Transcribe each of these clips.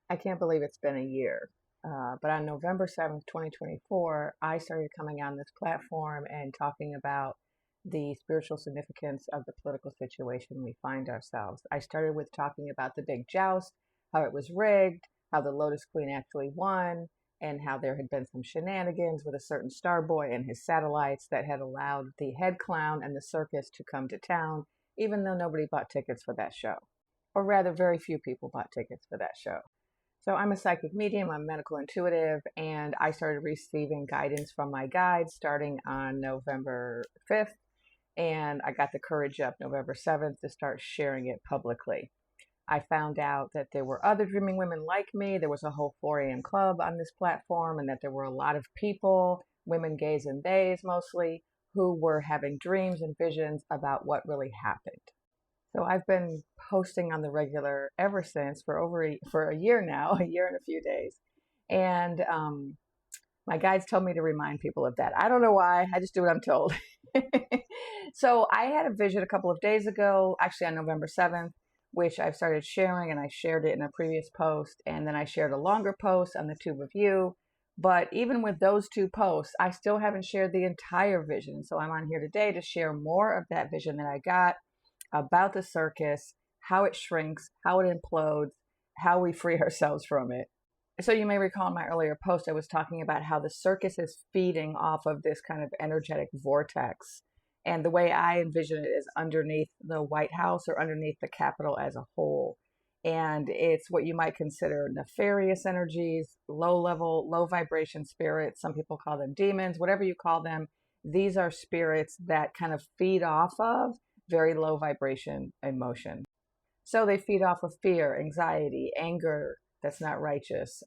I can't believe it's been a year. But on November 7th, 2024, I started coming on this platform and talking about the spiritual significance of the political situation we find ourselves. I started with talking about the big joust, how it was rigged, how the Lotus Queen actually won, and how there had been some shenanigans with a certain star boy and his satellites that had allowed the head clown and the circus to come to town, even though nobody bought tickets for that show. Or rather, very few people bought tickets for that show. So I'm a psychic medium, I'm medical intuitive, and I started receiving guidance from my guides starting on November 5th, and I got the courage up November 7th to start sharing it publicly. I found out that there were other dreaming women like me. There was a whole 4 a.m. club on this platform, and that there were a lot of people, women, gays, and theys mostly, who were having dreams and visions about what really happened. So I've been posting on the regular ever since for a year now, a year and a few days. And my guides told me to remind people of that. I don't know why. I just do what I'm told. So I had a vision a couple of days ago, actually on November 7th, which I've started sharing, and I shared it in a previous post. And then I shared a longer post on the Tube of You. But even with those two posts, I still haven't shared the entire vision. So I'm on here today to share more of that vision that I got about the circus, how it shrinks, how it implodes, how we free ourselves from it. So you may recall in my earlier post, I was talking about how the circus is feeding off of this kind of energetic vortex. And the way I envision it is underneath the White House or underneath the Capitol as a whole. And it's what you might consider nefarious energies, low level, low vibration spirits. Some people call them demons, whatever you call them. These are spirits that kind of feed off of very low vibration emotion. So they feed off of fear, anxiety, anger that's not righteous,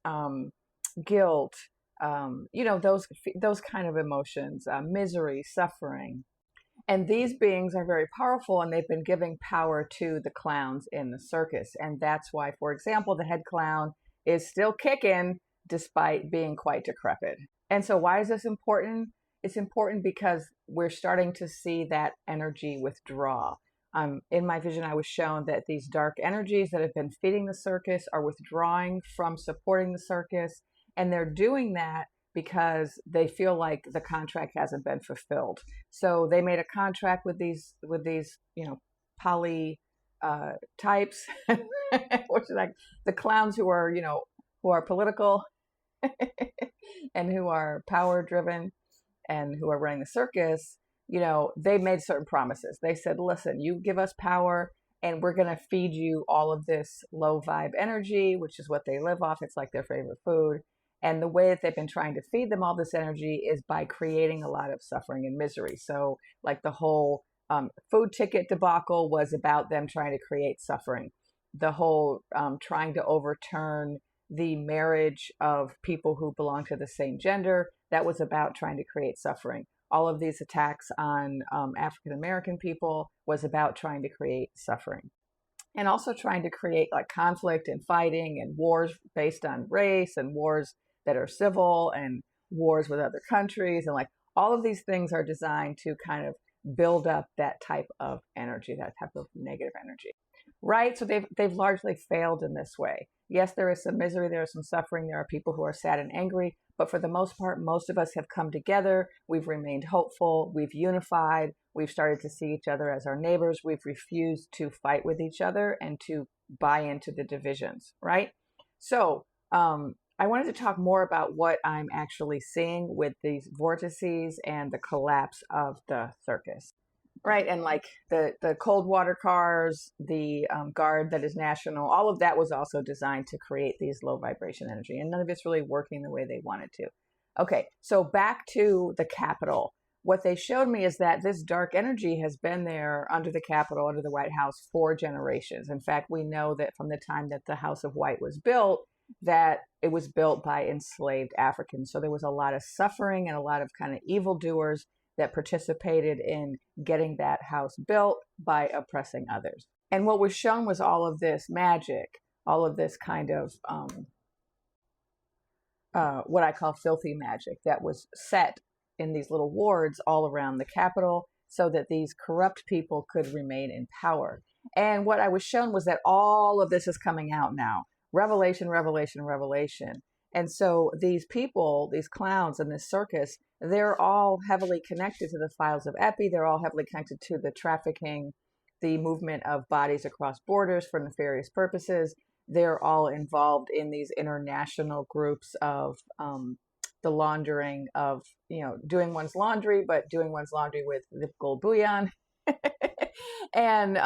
guilt, those kind of emotions, misery, suffering. And these beings are very powerful, and they've been giving power to the clowns in the circus. And that's why, for example, the head clown is still kicking despite being quite decrepit. And so why is this important? It's important because we're starting to see that energy withdraw. In my vision, I was shown that these dark energies that have been feeding the circus are withdrawing from supporting the circus. And they're doing that because they feel like the contract hasn't been fulfilled. So they made a contract with these, poly types, which is like the clowns who are political and who are power driven and who are running the circus. They made certain promises. They said, listen, you give us power and we're going to feed you all of this low vibe energy, which is what they live off. It's like their favorite food. And the way that they've been trying to feed them all this energy is by creating a lot of suffering and misery. So like the whole food ticket debacle was about them trying to create suffering. The whole trying to overturn the marriage of people who belong to the same gender, that was about trying to create suffering. All of these attacks on African American people was about trying to create suffering. And also trying to create like conflict and fighting and wars based on race and wars that are civil and wars with other countries. And like all of these things are designed to kind of build up that type of energy, that type of negative energy. Right? So they've largely failed in this way. Yes, there is some misery, there is some suffering, there are people who are sad and angry, but for the most part, most of us have come together. We've remained hopeful, we've unified, we've started to see each other as our neighbors, we've refused to fight with each other and to buy into the divisions, right? So I wanted to talk more about what I'm actually seeing with these vortices and the collapse of the circus. Right. And like the cold water cars, the guard that is national, all of that was also designed to create these low vibration energy. And none of it's really working the way they wanted to. Okay. So back to the Capitol. What they showed me is that this dark energy has been there under the Capitol, under the White House for generations. In fact, we know that from the time that the House of White was built, that it was built by enslaved Africans. So there was a lot of suffering and a lot of kind of evildoers that participated in getting that house built by oppressing others. And what was shown was all of this magic, all of this kind of what I call filthy magic that was set in these little wards all around the Capitol so that these corrupt people could remain in power. And what I was shown was that all of this is coming out now. revelation, revelation, revelation. And so these people, these clowns in this circus, they're all heavily connected to the files of Epi. They're all heavily connected to the trafficking, the movement of bodies across borders for nefarious purposes. They're all involved in these international groups of the laundering of, doing one's laundry, but doing one's laundry with the gold bullion. And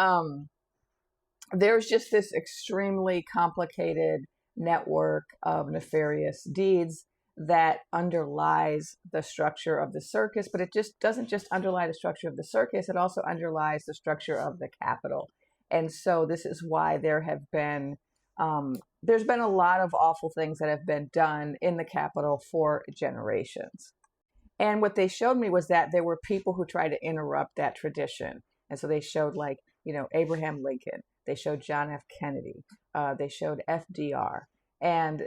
there's just this extremely complicated network of nefarious deeds that underlies the structure of the circus, but it just doesn't just underlie the structure of the circus, it also underlies the structure of the Capitol. And so this is why there's been a lot of awful things that have been done in the Capitol for generations. And what they showed me was that there were people who tried to interrupt that tradition. And so they showed Abraham Lincoln, they showed John F. Kennedy, they showed FDR, and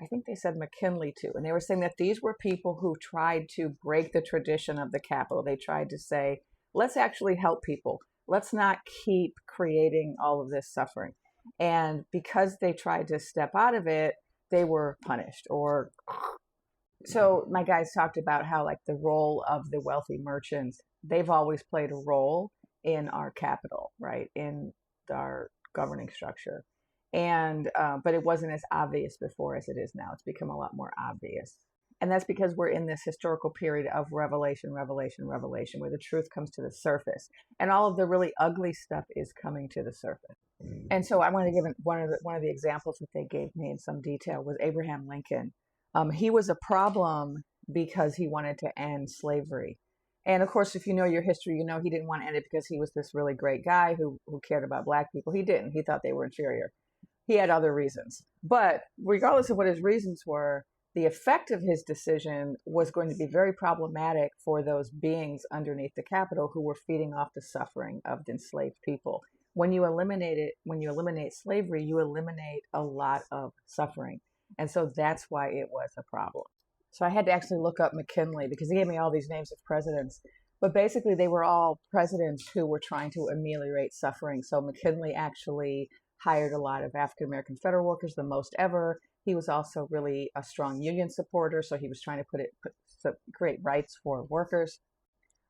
I think they said McKinley too. And they were saying that these were people who tried to break the tradition of the Capitol. They tried to say, let's actually help people. Let's not keep creating all of this suffering. And because they tried to step out of it, they were punished. So my guys talked about how the role of the wealthy merchants, they've always played a role in our capital, right? In our governing structure. And, but it wasn't as obvious before as it is now. It's become a lot more obvious. And that's because we're in this historical period of revelation, revelation, revelation, where the truth comes to the surface. And all of the really ugly stuff is coming to the surface. And so I want to give one of the examples that they gave me in some detail was Abraham Lincoln. He was a problem because he wanted to end slavery. And of course, if you know your history, he didn't want to end it because he was this really great guy who cared about Black people. He didn't. He thought they were inferior. He had other reasons. But regardless of what his reasons were, the effect of his decision was going to be very problematic for those beings underneath the Capitol who were feeding off the suffering of the enslaved people. When you eliminate slavery, you eliminate a lot of suffering. And so that's why it was a problem. So I had to actually look up McKinley because he gave me all these names of presidents. But basically, they were all presidents who were trying to ameliorate suffering. So McKinley actually hired a lot of African-American federal workers, the most ever. He was also really a strong union supporter. So he was trying to create rights for workers.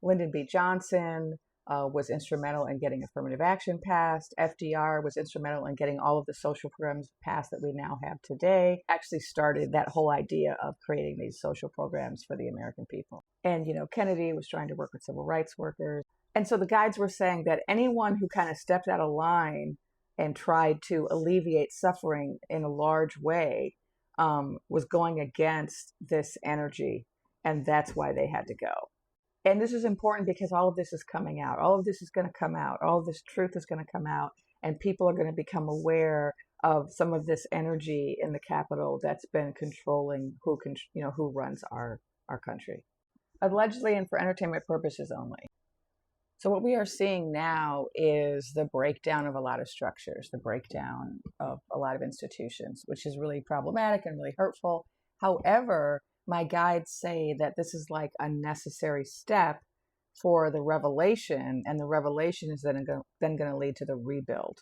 Lyndon B. Johnson was instrumental in getting affirmative action passed. FDR was instrumental in getting all of the social programs passed that we now have today. Actually started that whole idea of creating these social programs for the American people. And, Kennedy was trying to work with civil rights workers. And so the guides were saying that anyone who kind of stepped out of line and tried to alleviate suffering in a large way was going against this energy. And that's why they had to go. And this is important because all of this is coming out. All of this is going to come out. All of this truth is going to come out. And people are going to become aware of some of this energy in the Capitol that's been controlling who runs our country. Allegedly and for entertainment purposes only. So what we are seeing now is the breakdown of a lot of structures, the breakdown of a lot of institutions, which is really problematic and really hurtful. However, my guides say that this is like a necessary step for the revelation, and the revelation is then going to lead to the rebuild.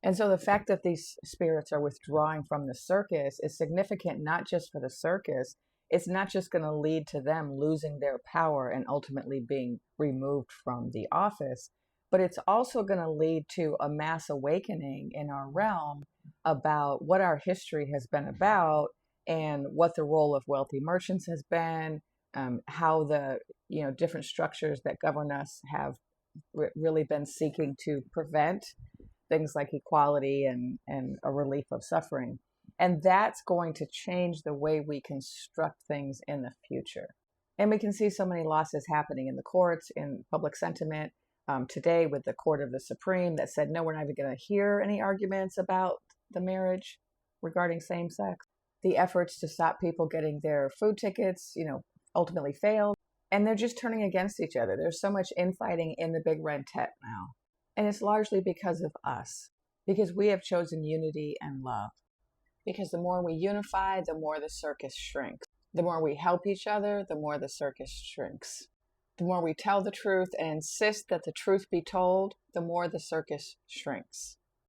And so the fact that these spirits are withdrawing from the circus is significant, not just for the circus. It's not just going to lead to them losing their power and ultimately being removed from the office, but it's also going to lead to a mass awakening in our realm about what our history has been about and what the role of wealthy merchants has been, how the different structures that govern us have really been seeking to prevent things like equality and a relief of suffering. And that's going to change the way we construct things in the future. And we can see so many losses happening in the courts, in public sentiment, today with the Court of the Supreme that said, no, we're not even going to hear any arguments about the marriage regarding same-sex. The efforts to stop people getting their food tickets, ultimately failed. And they're just turning against each other. There's so much infighting in the big red tent now. And it's largely because of us, because we have chosen unity and love. Because the more we unify, the more the circus shrinks. The more we help each other, the more the circus shrinks. The more we tell the truth and insist that the truth be told, the more the circus shrinks.